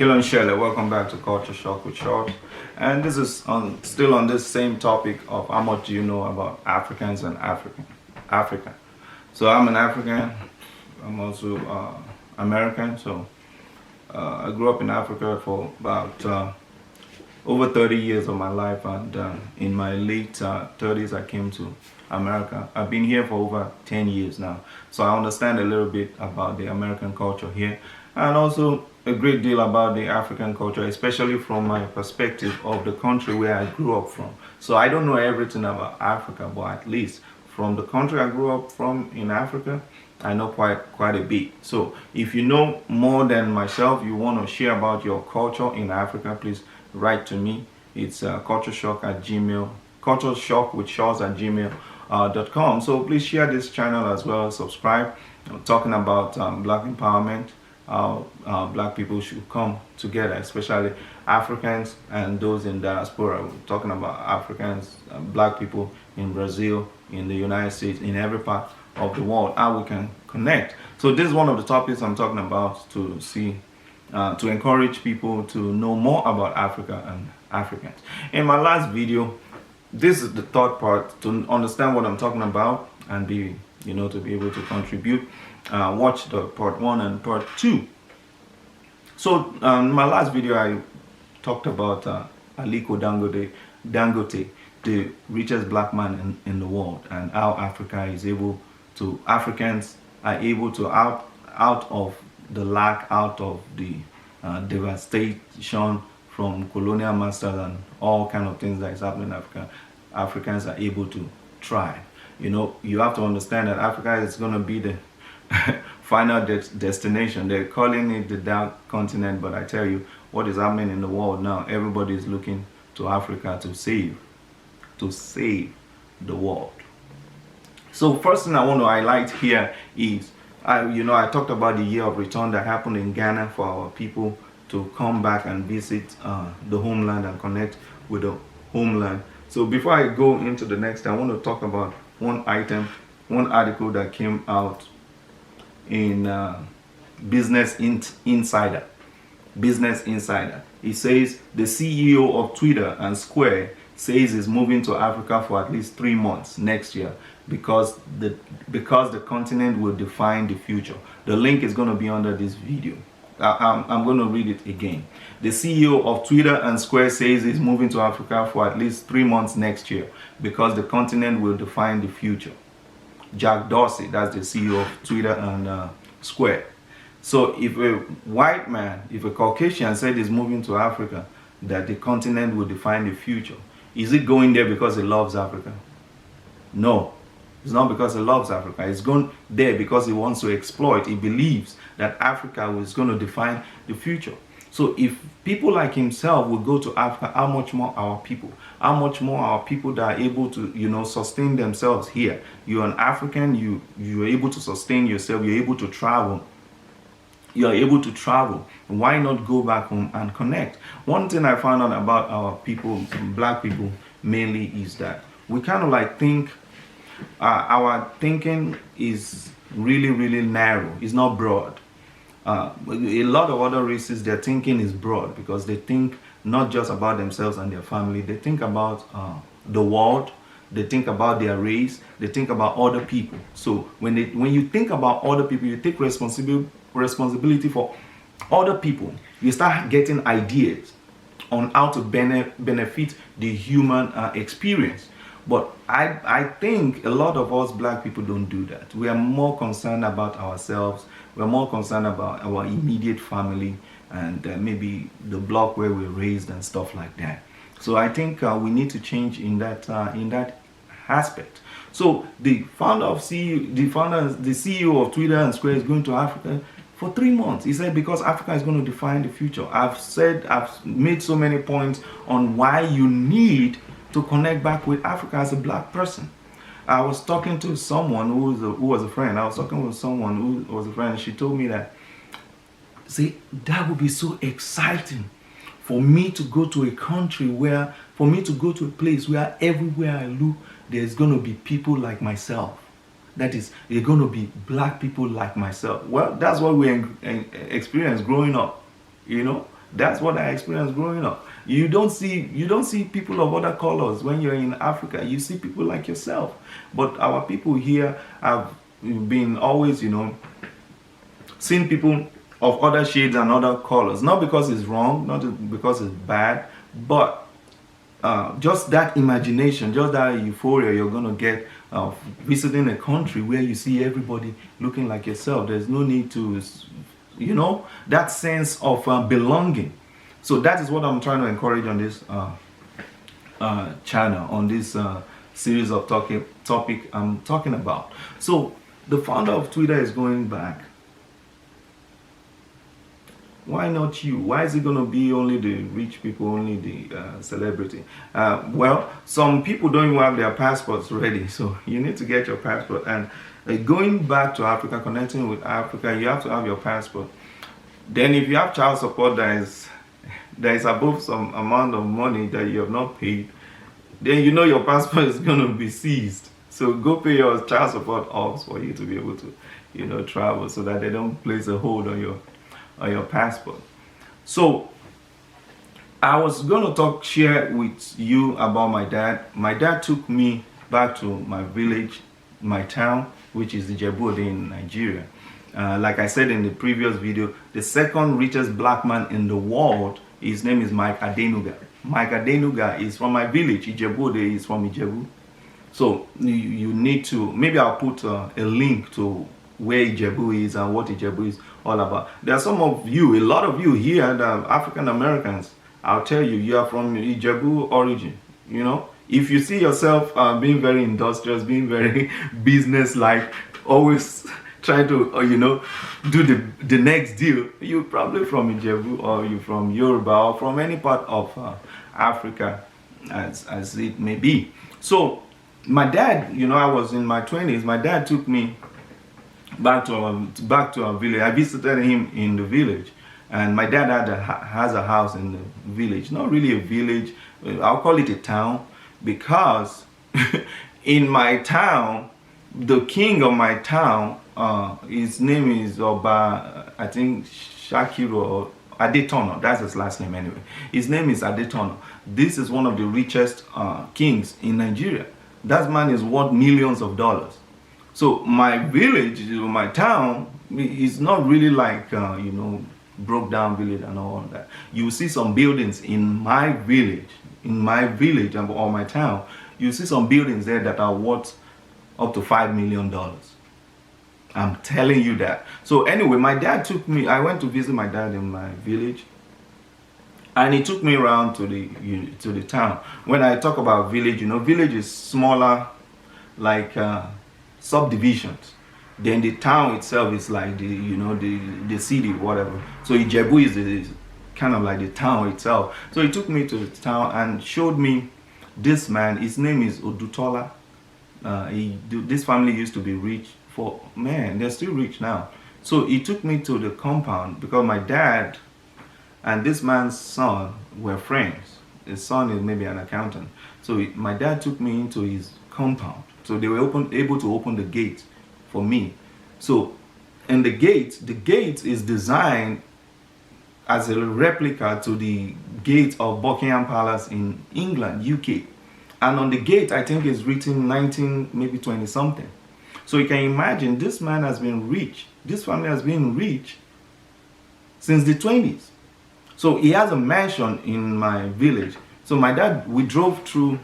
Kilon Shelley, welcome back to Culture Shock with Short. And this is still on this same topic of how much do you know about Africans and Africa. So I'm an African, I'm also American, so I grew up in Africa for about over 30 years of my life, and in my late 30s I came to America. I've been here for over 10 years now, so I understand a little bit about the American culture here, and also a great deal about the African culture, especially from my perspective of the country where I grew up from. So I don't know everything about Africa, but at least from the country I grew up from in Africa, I know quite a bit. So if you know more than myself, you want to share about your culture in Africa, please write to me. It's cultureshock@gmail.com. So please share this channel as well, subscribe. I'm talking about black empowerment, how black people should come together, especially Africans and those in diaspora. We're talking about Africans, black people in Brazil, in the United States, in every part of the world, how we can connect. So this is one of the topics I'm talking about, to see to encourage people to know more about Africa and Africans. In my last video, this is the third part, to understand what I'm talking about and be to be able to contribute. Watch the part 1 and part 2. So in my last video I talked about Aliko Dangote, the richest black man in the world, and how Africans are able to out of the lack, out of the devastation from colonial masters and all kind of things that is happening in Africa. Africans are able to thrive. You have to understand that Africa is going to be the final destination. They're calling it the dark continent, but I tell you what is happening in the world now. Everybody is looking to Africa to save the world. So first thing I want to highlight here is I talked about the year of return that happened in Ghana for our people to come back and visit the homeland and connect with the homeland. So before I go into the next, I want to talk about one article that came out in Business Insider. It says the CEO of Twitter and Square says he's moving to Africa for at least 3 months next year because the continent will define the future. The link is going to be under this video. I'm going to read it again. The CEO of Twitter and Square says he's moving to Africa for at least 3 months next year because the continent will define the future. Jack Dorsey, that's the CEO of Twitter and Square. So if a white man, if a Caucasian said he's moving to Africa, that the continent will define the future, is it going there because he loves Africa? No, it's not because he loves Africa. He's going there because he wants to exploit. He believes that Africa is going to define the future. So if people like himself will go to Africa, how much more our people that are able to sustain themselves here. You're an African, you're able to sustain yourself, you're able to travel. Why not go back home and connect? One thing I found out about our people, black people mainly, is that we kind of like think our thinking is really narrow. It's not broad. A lot of other races, their thinking is broad because they think not just about themselves and their family. They think about the world. They think about their race. They think about other people. So when you think about other people, you take responsibility for other people. You start getting ideas on how to benefit the human experience. But I think a lot of us black people don't do that. We are more concerned about ourselves. We're more concerned about our immediate family and maybe the block where we're raised and stuff like that. So I think we need to change in that aspect. So the CEO of Twitter and Square is going to Africa for 3 months. He said because Africa is going to define the future. I've made so many points on why you need to connect back with Africa as a black person. I was talking to someone who was a friend. She told me that, see, that would be so exciting for me to go to a country for me to go to a place where everywhere I look, there's going to be people like myself. That is, they're going to be black people like myself. Well, that's what we experience growing up. That's what I experienced growing up. You don't see people of other colors when you're in Africa. You see people like yourself. But our people here have been always, seeing people of other shades and other colors. Not because it's wrong, not because it's bad, but just that imagination, just that euphoria you're going to get visiting a country where you see everybody looking like yourself. There's no need to, that sense of belonging. So that is what I'm trying to encourage on this channel, on this series of topic I'm talking about. So the founder of Twitter is going back. Why not you? Why is it going to be only the rich people, only the celebrity? Well, some people don't even have their passports ready, so you need to get your passport. And going back to Africa, connecting with Africa, you have to have your passport. Then if you have child support that is above some amount of money that you have not paid, then your passport is going to be seized. So go pay your child support off for you to be able to, travel, so that they don't place a hold on your passport. So I was going to share with you about my dad. My dad took me back to my village, my town, which is Ijebu-Ode in Nigeria. Like I said in the previous video, the second richest black man in the world, his name is Mike Adenuga. Mike Adenuga is from my village. Ijebu-Ode is from Ijebu. So you need to, maybe I'll put a link to where Ijebu is and what Ijebu is all about. There are some of you, a lot of you here, the African Americans, I'll tell you, you are from Ijebu origin. If you see yourself being very industrious, being very business-like, always trying to, do the next deal, you're probably from Ijebu, or you're from Yoruba, or from any part of Africa, as it may be. So my dad, I was in my 20s. My dad took me back to our village. I visited him in the village, and my dad has a house in the village. Not really a village, I'll call it a town, because in my town, the king of my town, his name is Oba, I think Shakiru or Adetono. That's his last name anyway. His name is Adetono. This is one of the richest kings in Nigeria. That man is worth millions of dollars. So my village, my town, is not really like, broke down village and all that. You see some buildings in my village, or my town, you see some buildings there that are worth up to $5 million. I'm telling you that. So anyway, my dad took me, I went to visit my dad in my village, and he took me around to the town. When I talk about village, village is smaller, like subdivisions. Then the town itself is like the city, whatever. So Ijebu is kind of like the town itself. So he took me to the town and showed me this man. His name is Odutola. This family used to be rich. They're still rich now. So he took me to the compound, because my dad and this man's son were friends. His son is maybe an accountant. So my dad took me into his compound. So they were able to open the gate for me. So, and the gate is designed as a replica to the gate of Buckingham Palace in England, UK. And on the gate, I think it's written 20 something. So you can imagine, this man has been rich. This family has been rich since the 20s. So he has a mansion in my village. So my dad, we drove through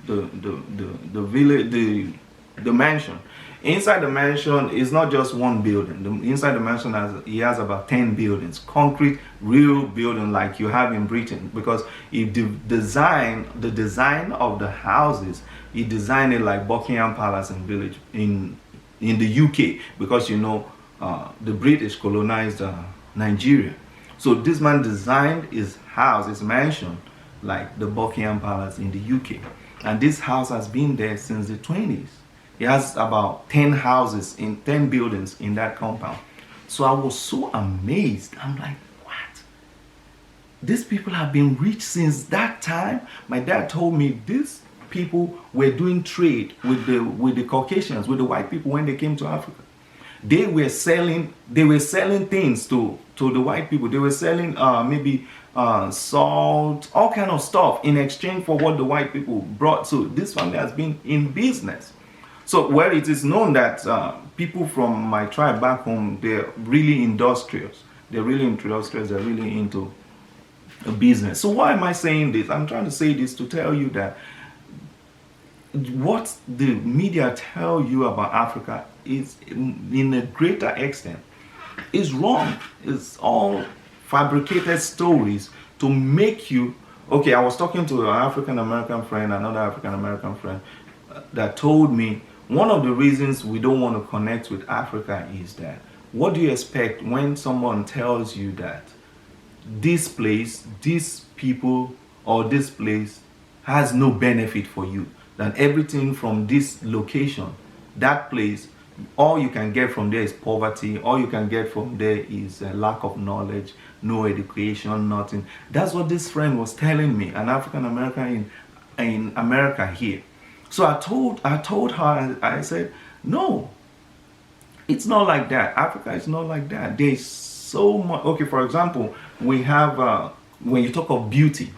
the village, the mansion. Inside the mansion is not just one building. Inside the mansion he has about 10 buildings, concrete, real building like you have in Britain, because the design of the houses, he designed it like Buckingham Palace and Village in the UK, because the British colonized Nigeria. So this man designed his house, his mansion, like the Buckingham Palace in the UK. And this house has been there since the 20s. He has about 10 houses, 10 buildings in that compound. So I was so amazed. I'm like, what? These people have been rich since that time? My dad told me these people were doing trade with the Caucasians, with the white people when they came to Africa. They were selling things to to the white people. They were selling maybe salt, all kind of stuff in exchange for what the white people brought. So this family has been in business. So where it is known that people from my tribe back home, they're really industrious. They're really industrious. They're really into a business. So why am I saying this? I'm trying to say this to tell you that what the media tell you about Africa is, in a greater extent, is wrong. It's all fabricated stories to make you. Okay, I was talking to an African American friend, another African American friend, that told me one of the reasons we don't want to connect with Africa is that, what do you expect when someone tells you that this place, these people, or this place has no benefit for you? That everything from this location, that place, all you can get from there is poverty. All you can get from there is a lack of knowledge, no education, nothing. That's what this friend was telling me, an African American in America here. So I told her, I said, no, it's not like that. Africa is not like that. There's so much. Okay, for example, we have, when you talk of beauty,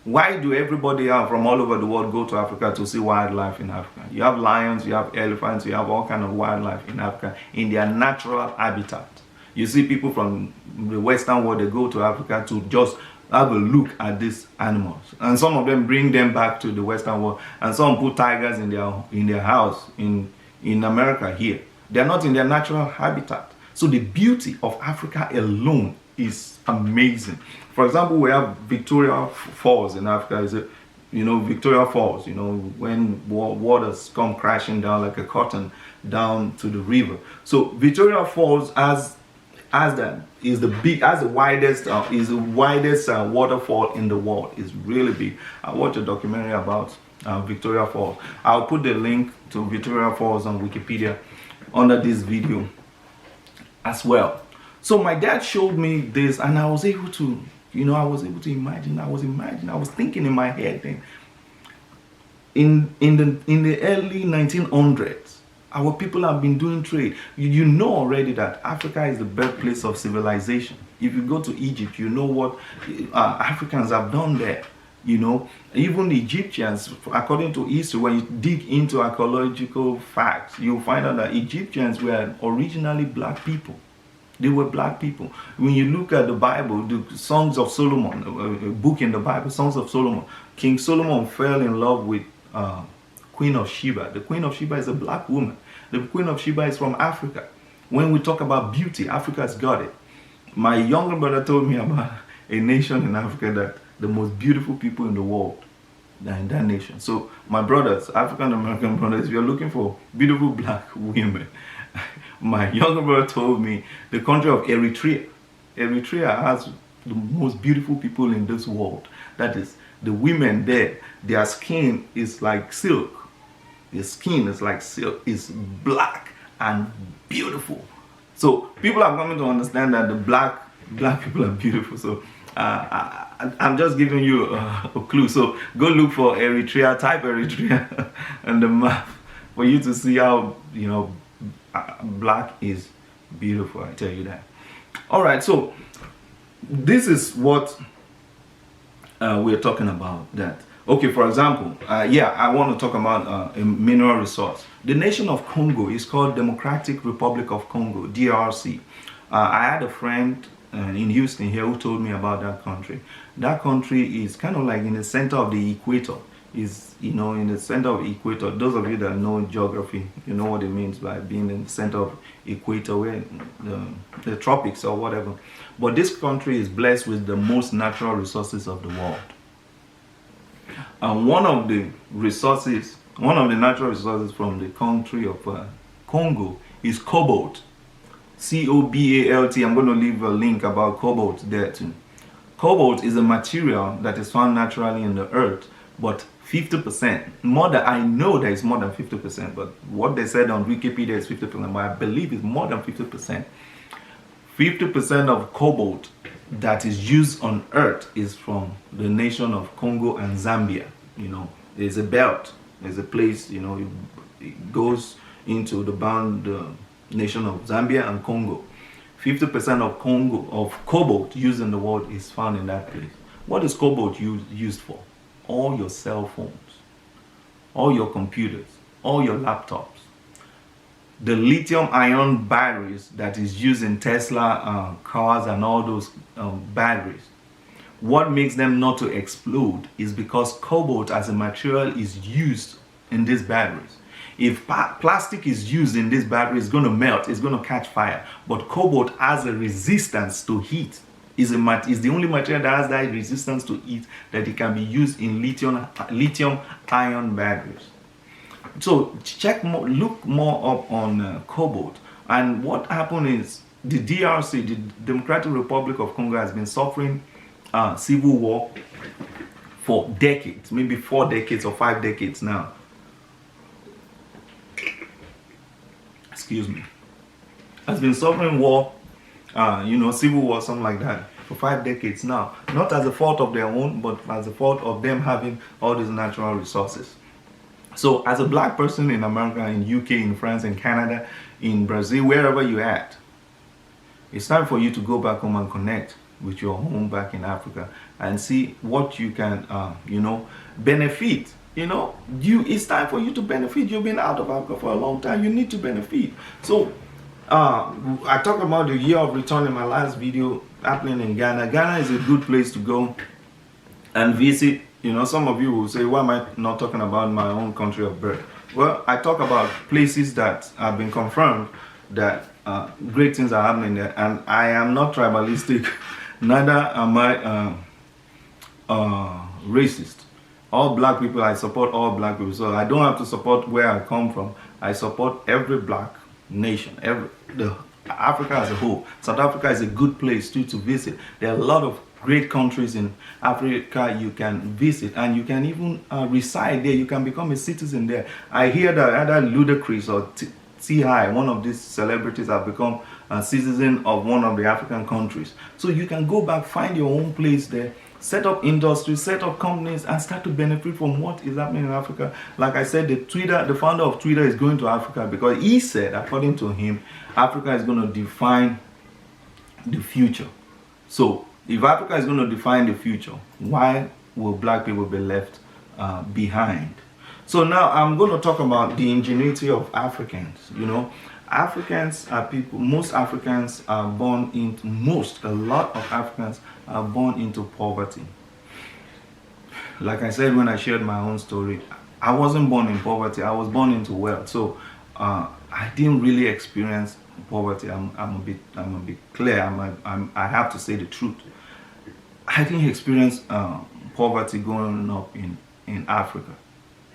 why do everybody from all over the world go to Africa to see wildlife in Africa? You have lions, you have elephants, you have all kind of wildlife in Africa in their natural habitat. You see people from the Western world, they go to Africa to just have a look at these animals, and some of them bring them back to the Western world, and some put tigers in their house in America here. They're not in their natural habitat. So the beauty of Africa alone is amazing. For example, we have Victoria Falls in Africa. Victoria Falls, when waters come crashing down like a curtain down to the river. So Victoria Falls is the widest waterfall in the world. It's really big. I watched a documentary about Victoria Falls. I'll put the link to Victoria Falls on Wikipedia under this video as well. So my dad showed me this, and I was able to imagine. I was thinking in my head then, in the early 1900s, our people have been doing trade. You know already that Africa is the birthplace of civilization. If you go to Egypt, you know what Africans have done there. Even the Egyptians, according to history, when you dig into archaeological facts, you'll find out that Egyptians were originally black people. They were black people. When you look at the Bible, the Songs of Solomon, a book in the Bible, Songs of Solomon, King Solomon fell in love with Queen of Sheba. The Queen of Sheba is a black woman. The Queen of Sheba is from Africa. When we talk about beauty, Africa's got it. My younger brother told me about a nation in Africa that the most beautiful people in the world are in that nation. So my brothers, African American brothers, if you're looking for beautiful black women, my younger brother told me the country of Eritrea. Eritrea has the most beautiful people in this world. That is, the women there, their skin is like silk. Their skin is like silk. It's black and beautiful. So people are coming to understand that the black people are beautiful. So I'm just giving you a clue. So go look for Eritrea, type Eritrea on the map for you to see how, black is beautiful. I tell you that. All right, so this is what we're talking about. That, okay, for example, I want to talk about a mineral resource. The nation of Congo is called Democratic Republic of Congo, DRC. I had a friend in Houston here who told me about that country. That country is kind of like in the center of the equator. Is in the center of equator. Those of you that know geography, you know what it means by being in the center of equator, where the tropics or whatever. But this country is blessed with the most natural resources of the world. And one of the natural resources from the country of Congo is cobalt. Cobalt. I'm going to leave a link about cobalt there too. Cobalt is a material that is found naturally in the earth, but 50%, I know that it's more than 50%, but what they said on Wikipedia is 50%, but I believe it's more than 50%. 50% of cobalt that is used on earth is from the nation of Congo and Zambia. There's a belt, there's a place, it goes into the nation of Zambia and Congo. 50% of Congo of cobalt used in the world is found in that place. What is cobalt used for? All your cell phones, all your computers, all your laptops. The lithium ion batteries that is used in Tesla cars and all those batteries, what makes them not to explode is because cobalt as a material is used in these batteries. If plastic is used in this battery, it's going to melt, it's going to catch fire. But cobalt has a resistance to heat. Is the only material that has that resistance to heat, that it can be used in lithium ion batteries. So look more up on cobalt. And what happened is the DRC, the Democratic Republic of Congo, has been suffering civil war for decades, maybe 4 decades or 5 decades now. Excuse me. Has been suffering war, civil war, something like that, for 5 decades now. Not as a fault of their own, but as a fault of them having all these natural resources. So as a black person in America, in UK, in France, in Canada, in Brazil, wherever you're at, it's time for you to go back home and connect with your home back in Africa and see what you can, benefit. It's time for you to benefit. You've been out of Africa for a long time. You need to benefit. So I talked about the year of return in my last video happening in Ghana. Ghana is a good place to go and visit. Some of you will say, why am I not talking about my own country of birth? Well, I talk about places that have been confirmed that great things are happening there. And I am not tribalistic, neither am I racist. All black people, I support all black people. So I don't have to support where I come from. I support every black nation, Africa as a whole. South Africa is a good place to visit. There are a lot of great countries in Africa you can visit, and you can even reside there. You can become a citizen there. I hear that either Ludacris or T.I., one of these celebrities, have become a citizen of one of the African countries. So you can go back, find your own place there, set up industries, set up companies, and start to benefit from what is happening in Africa. Like I said, the founder of Twitter is going to Africa because he said, according to him, Africa is going to define the future. So if Africa is going to define the future, why will black people be left behind? So now I'm going to talk about the ingenuity of Africans. Africans are people, most Africans are born into, a lot of Africans are born into poverty. Like I said when I shared my own story, I wasn't born in poverty, I was born into wealth. So I didn't really experience poverty. I'm a bit clear, I have to say the truth. I didn't experience poverty growing up in Africa.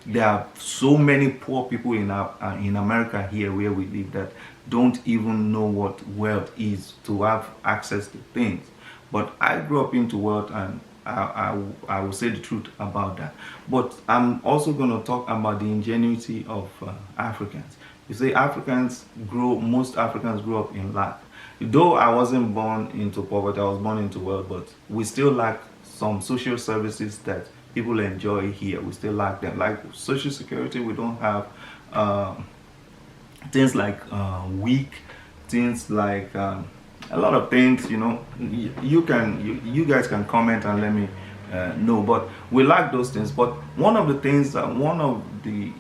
There are so many poor people in America here where we live that don't even know what wealth is, to have access to things. But I grew up into wealth, and I will say the truth about that. But I'm also going to talk about the ingenuity of Africans. You see, most Africans grow up in lack. Though I wasn't born into poverty, I was born into wealth, but we still lack some social services that people enjoy here. We still lack them. Like social security, we don't have things like WIC, things like a lot of things. You guys can comment and let me know. But we lack those things. But one of the things, one of the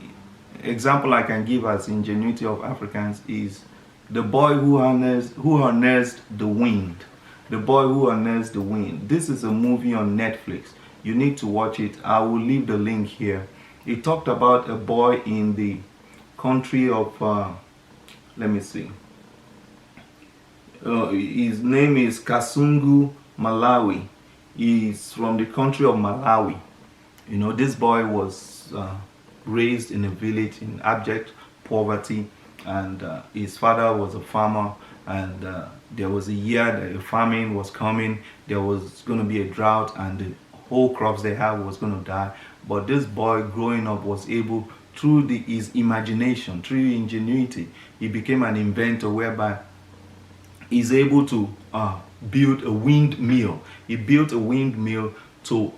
example I can give as ingenuity of Africans is the boy who harnessed the wind. The boy who harnessed the wind. This is a movie on Netflix. You need to watch it. I will leave the link here. It talked about a boy in the country of, let me see. His name is Kasungu Malawi. He's from the country of Malawi. This boy was raised in a village in abject poverty, and his father was a farmer, and there was a year that a famine was coming. There was going to be a drought, and the whole crops they had was going to die. But this boy growing up was able, through his imagination, through ingenuity, he became an inventor, whereby he's able to build a windmill. He built a windmill to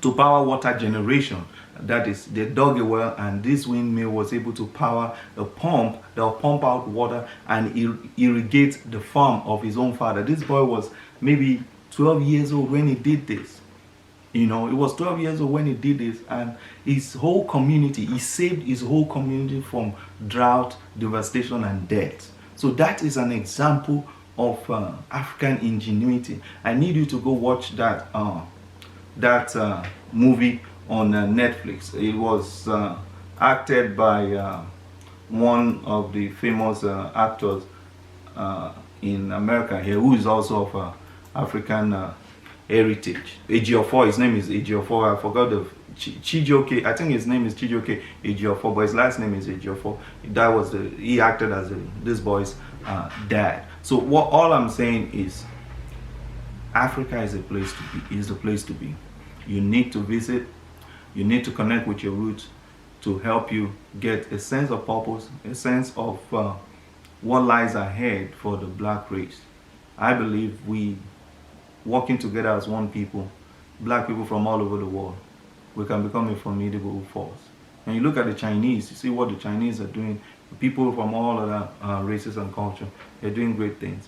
to power water generation. That is, they dug a well, and this windmill was able to power a pump that will pump out water and irrigate the farm of his own father. This boy was maybe 12 years old when he did this. You know, he was 12 years old when he did this, and his whole community, he saved his whole community from drought, devastation, and death. So that is an example of African ingenuity. I need you to go watch that movie on Netflix. It was acted by one of the famous actors in America here, who is also of African heritage. Ejiofor, his name is Ejiofor. I forgot the Chijioke. I think his name is Chijioke Ejiofor, but his last name is Ejiofor. That was he acted as this boy's dad. So all I'm saying is, Africa is a place to be. Is the place to be. You need to visit. You need to connect with your roots to help you get a sense of purpose, a sense of what lies ahead for the black race. I believe we, working together as one people, black people from all over the world, we can become a formidable force. And you look at the Chinese, you see what the Chinese are doing. People from all other races and culture, they're doing great things.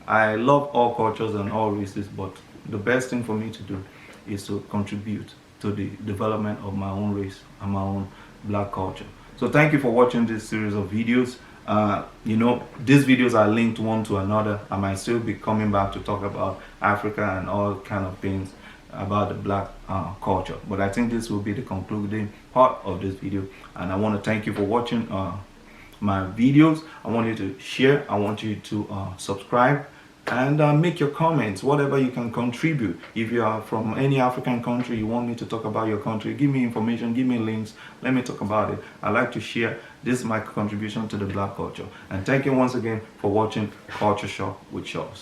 I love all cultures and all races, but the best thing for me to do is to contribute to the development of my own race and my own black culture. So thank you for watching this series of videos. You know, these videos are linked one to another. I might still be coming back to talk about Africa and all kind of things about the black culture, but I think this will be the concluding part of this video, and I want to thank you for watching my videos. I want you to share, I want you to subscribe, and make your comments, whatever you can contribute. If you are from any African country, you want me to talk about your country, give me information, give me links, let me talk about it. I like to share. This is my contribution to the black culture. And thank you once again for watching Culture Shock with Charles.